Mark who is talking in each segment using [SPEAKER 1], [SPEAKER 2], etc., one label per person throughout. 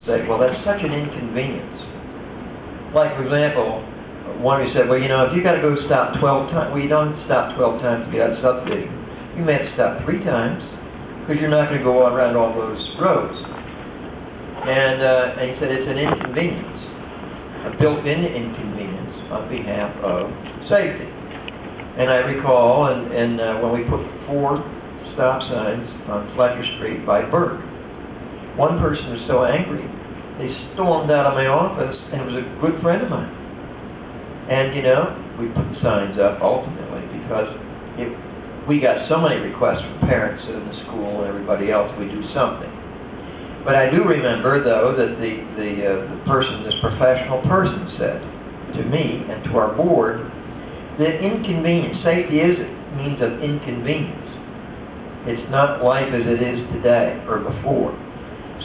[SPEAKER 1] say, well, that's such an inconvenience. Like, for example, one who said, well, you know, if you got to go stop 12 times, well, you don't stop 12 times to get out of subdivision. You may have to stop 3 times because you're not going to go around all those roads. And he said it's an inconvenience, a built-in inconvenience on behalf of safety. And I recall, when we put 4 stop signs on Fletcher Street by Burke, one person was so angry, they stormed out of my office, and it was a good friend of mine. And, you know, we put the signs up ultimately because we got so many requests from parents in the school and everybody else, we do something. But I do remember, though, that the person, this professional person, said to me and to our board that inconvenience, safety is a means of inconvenience. It's not life as it is today or before.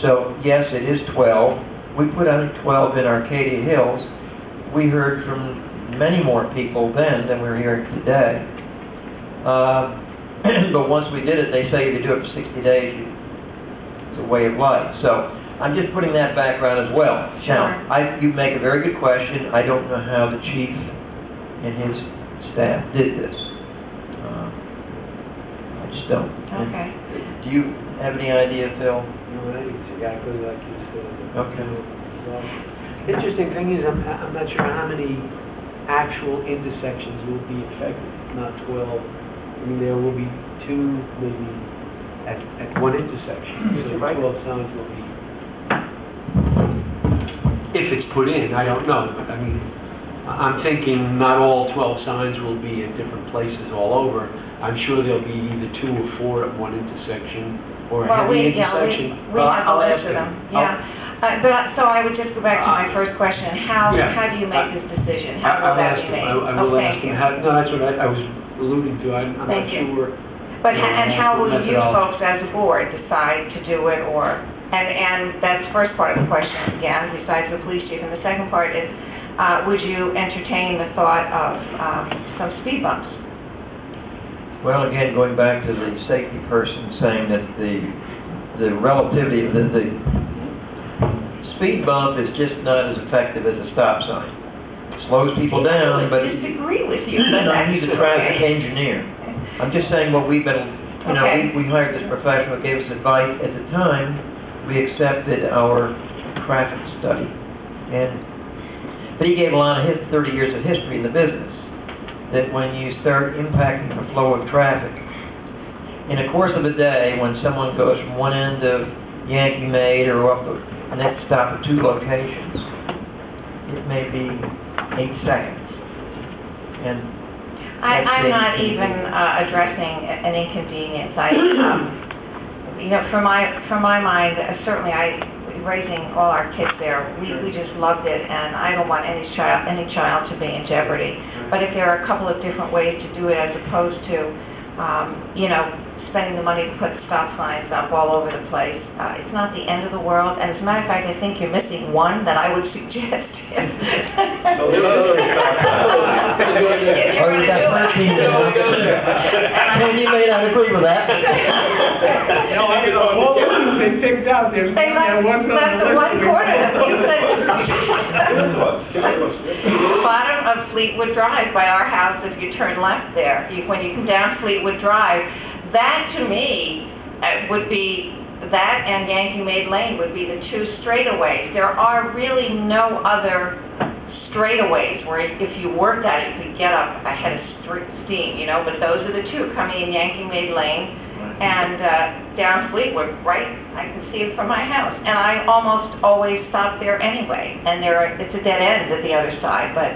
[SPEAKER 1] So, yes, it is 12. We put on 12 in Arcadia Hills. We heard from many more people then than we're hearing today. But once we did it, they say if you do it for 60 days, it's a way of life. So I'm just putting that background as well.
[SPEAKER 2] Sure.
[SPEAKER 1] Now, you make a very good question. I don't know how the chief and his staff did this. I just don't.
[SPEAKER 2] Okay.
[SPEAKER 1] Do you have any idea, Phil?
[SPEAKER 3] No, it's exactly like you said.
[SPEAKER 1] Okay.
[SPEAKER 3] Interesting thing is, I'm not sure how many actual intersections will be affected, not 12. I mean, there will be 2, maybe, at one intersection. So 12 signs will be, if it's put in, I don't know, but I mean, I'm thinking not all 12 signs will be at different places all over. I'm sure there'll be either 2 or 4 at one intersection, or a heavy intersection.
[SPEAKER 2] We have a list of them, so I would just go back to my first question. How do you make this decision? How will that be made?
[SPEAKER 3] I will ask him. No, that's what I was alluding to. I'm not sure.
[SPEAKER 2] But and how will you folks as a board decide to do it, or and that's the first part of the question again, besides the police chief. And the second part is, would you entertain the thought of some speed bumps?
[SPEAKER 1] Well, again, going back to the safety person saying that the relativity of the speed bump is just not as effective as a stop sign. It slows people down, but...
[SPEAKER 2] I disagree with you.
[SPEAKER 1] He's a traffic engineer. I'm just saying what we've been, you know, we hired this professional, gave us advice. At the time, we accepted our traffic study. But he gave a lot of 30 years of history in the business, that when you start impacting the flow of traffic, in the course of a day, when someone goes from one end of Yankee Maid or up and then stop at 2 locations, it may be 8 seconds. And
[SPEAKER 2] I'm not even addressing an inconvenience. You know, from my mind, certainly raising all our kids there, we just loved it, and I don't want any child to be in jeopardy. But if there are a couple of different ways to do it, as opposed to, you know, spending the money to put stop signs up all over the place, it's not the end of the world. And as a matter of fact, I think you're missing one that I would suggest.
[SPEAKER 1] Well, you may not agree with that.
[SPEAKER 3] All the ones they picked out, there's one
[SPEAKER 2] corner that you said. Bottom of Fleetwood Drive by our house, if you turn left there, when you come down Fleetwood Drive, that to me would be, that and Yankee Maid Lane would be the 2 straightaways. There are really no other straightaways where if you worked at it, you could get up ahead of steam, you know, but those are the 2, coming in Yankee Maid Lane and down Fleetwood, right? I can see it from my house. And I almost always stop there anyway. And it's a dead end at the other side, but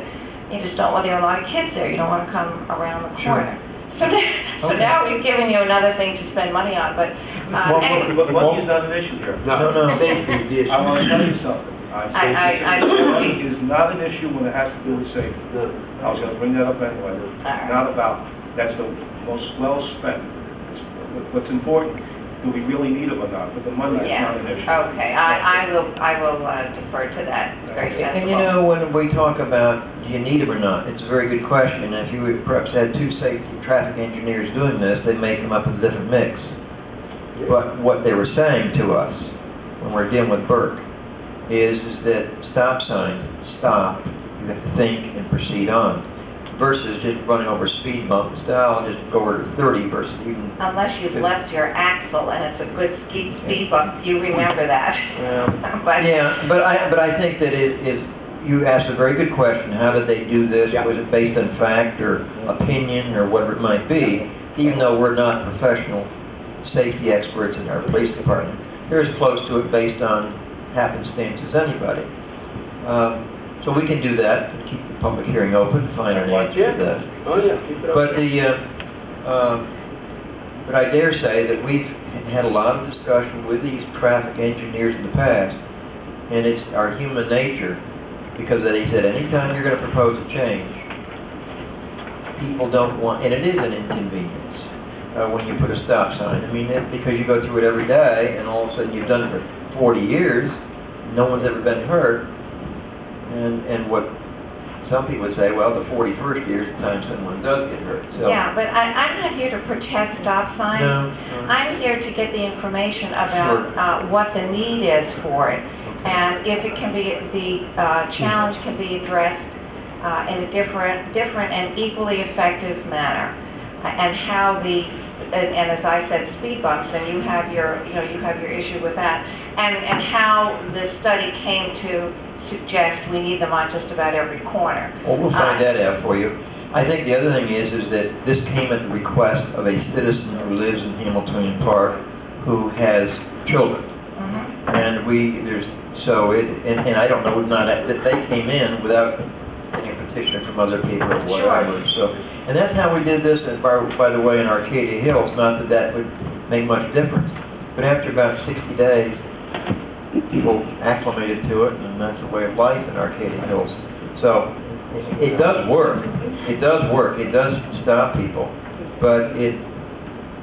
[SPEAKER 2] you just don't, well, there are a lot of kids there. You don't want to come around the corner. So now we've given you another thing to spend money on, but
[SPEAKER 4] anyway. Money is not an issue here.
[SPEAKER 1] No. Safety is the issue.
[SPEAKER 4] I want to tell you something. Money is not an issue when it has to do with safety. I was going to bring that up anyway. It's not about, that's the most well spent. What's important, do we really need them or not? But the money is not an issue.
[SPEAKER 2] Okay, I will defer to that. Very sensible.
[SPEAKER 1] And you know, when we talk about do you need them or not, it's a very good question. If you would perhaps had 2 safety traffic engineers doing this, they may come up with a different mix. But what they were saying to us when we're dealing with Burke is that stop signs stop, you have to think and proceed on, versus just running over a speed bump, I'll just go over to 30 versus even...
[SPEAKER 2] Unless you've left your axle and it's a good speed bump, you remember that.
[SPEAKER 1] But I think that it is, you asked a very good question, how did they do this?
[SPEAKER 3] Yeah.
[SPEAKER 1] Was it based on fact or opinion or whatever it might be? Even though we're not professional safety experts in our police department, they're as close to it based on happenstance as anybody. So we can do that, keep the public hearing open, find an answer to that.
[SPEAKER 3] Oh, yeah, keep it
[SPEAKER 1] But
[SPEAKER 3] open.
[SPEAKER 1] but I dare say that we've had a lot of discussion with these traffic engineers in the past, and it's our human nature, because they said anytime you're going to propose a change, people don't want, and it is an inconvenience when you put a stop sign. I mean, because you go through it every day, and all of a sudden you've done it for 40 years, no one's ever been hurt. And what some people would say, well, the 41st year is the time someone does get hurt. So.
[SPEAKER 2] Yeah, but I'm not here to protect stop signs.
[SPEAKER 1] No.
[SPEAKER 2] I'm here to get the information about what the need is for it, and if it can be, the challenge can be addressed in a different and equally effective manner, and how and as I said, speed bumps, and you have your issue with that, and how the study came to suggest we need them on just about every corner.
[SPEAKER 1] Well, we'll find that out for you. I think the other thing is that this came at the request of a citizen who lives in Hamiltonian Park who has children. And and I don't know, that they came in without any petition from other people or whatever.
[SPEAKER 2] Sure.
[SPEAKER 1] So, and that's how we did this, and by the way, in Arcadia Hills, not that would make much difference. But after about 60 days, people acclimated to it, and that's a way of life in Arcadia Hills. So it does work. It does work. It does stop people, but it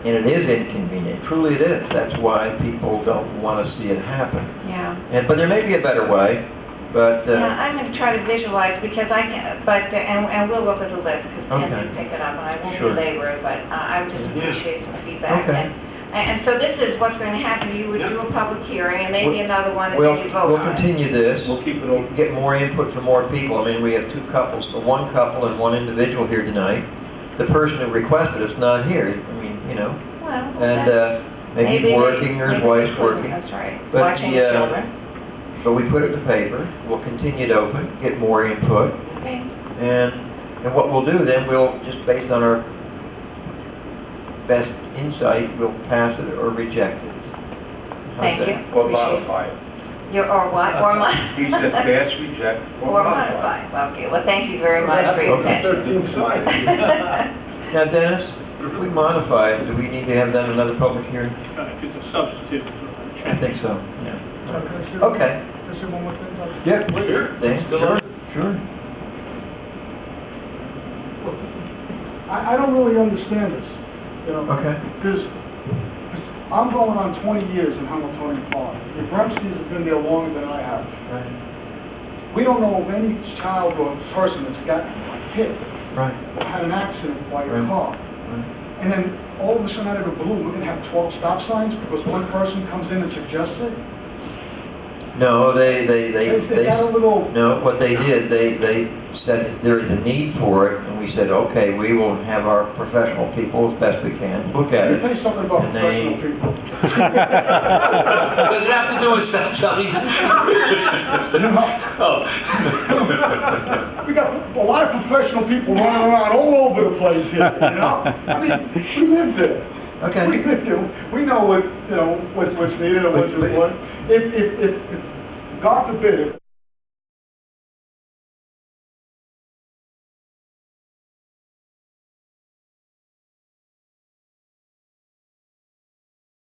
[SPEAKER 1] is inconvenient. Truly, it is. That's why people don't want to see it happen.
[SPEAKER 2] Yeah.
[SPEAKER 1] But there may be a better way. But
[SPEAKER 2] I'm going to try to visualize, because I can. And we'll look at the list, because Ken can pick it up, and I won't belabor it. But I would just appreciate some feedback.
[SPEAKER 1] Okay.
[SPEAKER 2] And so this is what's going to happen. You would do a public hearing, and maybe another one, and
[SPEAKER 1] We'll
[SPEAKER 2] then you vote on it.
[SPEAKER 1] continue this.
[SPEAKER 4] We'll keep it open.
[SPEAKER 1] Get more input from more people. I mean, we have two couples, so one couple and one individual here tonight. The person who requested it's not here. I mean,
[SPEAKER 2] Well,
[SPEAKER 1] and maybe he's working or his wife's working.
[SPEAKER 2] That's right.
[SPEAKER 1] But
[SPEAKER 2] Watching the children.
[SPEAKER 1] But we put it in the paper. We'll continue to open, get more input,
[SPEAKER 2] Okay.
[SPEAKER 1] and what we'll do then, we'll just based on our best insight, we'll pass it or reject it.
[SPEAKER 2] Thank you.
[SPEAKER 4] Or modify it.
[SPEAKER 2] Or what? Or
[SPEAKER 4] He said pass, reject, or modify.
[SPEAKER 2] Okay, well, thank you very much for your attention.
[SPEAKER 1] Now, Dennis, if we modify it, do we need to have done another public hearing?
[SPEAKER 5] It's a substitute.
[SPEAKER 1] I think so, yeah. Okay.
[SPEAKER 5] Can I say one more thing?
[SPEAKER 1] Yeah.
[SPEAKER 4] Sure.
[SPEAKER 1] Dan, Sure.
[SPEAKER 5] I don't really understand this,
[SPEAKER 1] Okay.
[SPEAKER 5] because I'm going on 20 years in Hamiltonian Park. The Bremskys have been there longer than I have.
[SPEAKER 1] Right.
[SPEAKER 5] We don't know of any child or person that's gotten hit
[SPEAKER 1] Right.
[SPEAKER 5] or had an accident by a
[SPEAKER 1] Right.
[SPEAKER 5] car.
[SPEAKER 1] Right.
[SPEAKER 5] And then all of a sudden, out of the blue, we're going to have 12 stop signs because one person comes in and suggests it?
[SPEAKER 1] No, they
[SPEAKER 5] got a little...
[SPEAKER 1] no, what they did, they said there is a need for it, and we said, okay, we will have our professional people, as best we can, look at
[SPEAKER 5] Let me
[SPEAKER 1] it.
[SPEAKER 5] tell you something about
[SPEAKER 1] And
[SPEAKER 5] professional people.
[SPEAKER 1] Does it have to do with stop signs? Oh.
[SPEAKER 5] We got a lot of professional people running around all over the place here, I mean, we live there.
[SPEAKER 1] Okay.
[SPEAKER 5] We live there. We know what's needed and what's important. If God forbid,